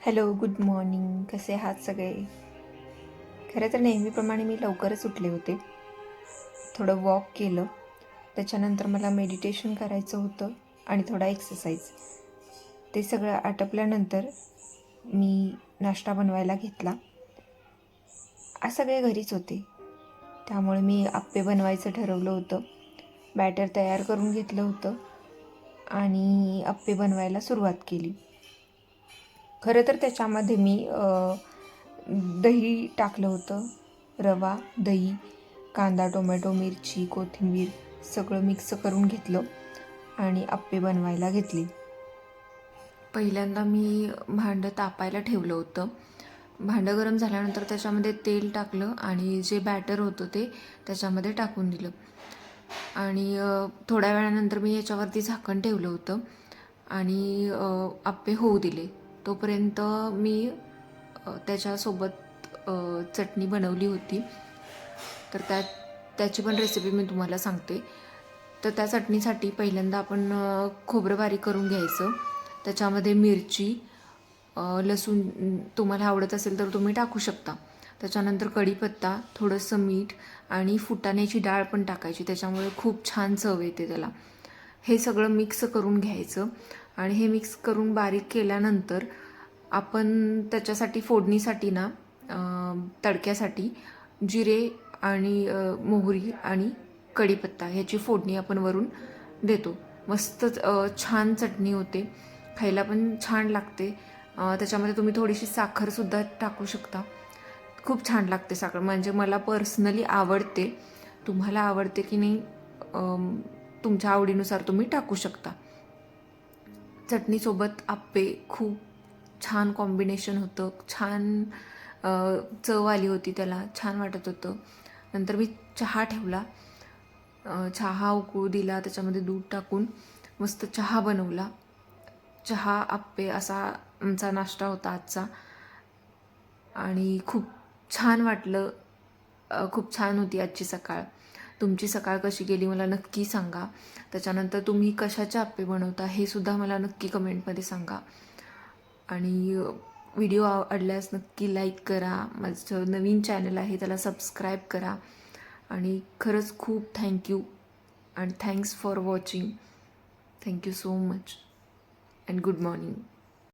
Hello, good morning. कसे आहात सगळे? खरं तर नेहमीप्रमाणे मी लवकरच उठले होते. थोडं वॉक केलं. त्याच्यानंतर मला मेडिटेशन करायचं होतं आणि थोडा एक्सरसाइज. ते सगळं आटपल्यानंतर मी नाश्ता बनवायला घेतला. आज सगळे घरीच होते. त्यामुळे मी आप्पे बनवायचं ठरवलं होतं. बॅटर तयार करून घेतलं होतं आणि आप्पे बनवायला सुरुवात केली. खरं तर त्याच्यामध्ये मी दही टाकलं होतं. रवा, दही, कांदा, टोमॅटो, मिरची, कोथिंबीर सगळं मिक्स करून घेतलं आणि आप्पे बनवायला घेतले. पहिल्यांदा मी भांडं तापायला ठेवलं होतं. भांडं गरम झाल्यानंतर त्याच्यामध्ये तेल टाकलं आणि जे बॅटर होतं ते त्याच्यामध्ये टाकून दिलं आणि थोड्या वेळानंतर मी याच्यावरती झाकण ठेवलं होतं आणि आप्पे होऊ दिले. तोपर्यंत मी त्याच्यासोबत चटणी बनवली होती. तर त्याची पण रेसिपी मी तुम्हाला सांगते. तर त्या चटणीसाठी पहिल्यांदा आपण खोबरं बारीक करून घ्यायचं. त्याच्यामध्ये मिरची, लसूण तुम्हाला आवडत असेल तर तुम्ही टाकू शकता. त्याच्यानंतर कढीपत्ता, थोडंसं मीठ आणि फुटाण्याची डाळ पण टाकायची. त्याच्यामुळे खूप छान चव येते त्याला. हे सगळं मिक्स करून घ्यायचं आणि हे मिक्स करून बारीक केल्यानंतर आपण त्याच्यासाठी फोडणीसाठी ना तडक्यासाठी जिरे आणि मोहरी आणि कढीपत्ता ह्याची फोडणी आपण वरून देतो. मस्त छान चटणी होते, खायला पण छान लागते. त्याच्यामध्ये तुम्ही थोडीशी साखरसुद्धा टाकू शकता. खूप छान लागते साखर, म्हणजे मला पर्सनली आवडते. तुम्हाला आवडते की नाही तुमच्या आवडीनुसार तुम्ही टाकू शकता. चटणीसोबत आप्पे खूप छान कॉम्बिनेशन होतं. छान चव आली होती त्याला, छान वाटत होतं. नंतर मी चहा ठेवला. चहा उकळू दिला, त्याच्यामध्ये दूध टाकून मस्त चहा बनवला. चहा, आप्पे असा आमचा नाश्ता होता आजचा आणि खूप छान वाटलं. खूप छान होती आजची सकाळ. तुमची सकाळ कशी गेली मला नक्की सांगा. त्याच्यानंतर तुम्ही कशाचे आप्पे बनवता हे सुद्धा मला नक्की कमेंटमध्ये सांगा. आणि व्हिडिओ आवडल्यास नक्की लाईक करा. माझं नवीन चॅनल आहे त्याला सबस्क्राईब करा. आणि खरंच खूप thank you and thanks for watching. Thank you so much and good morning.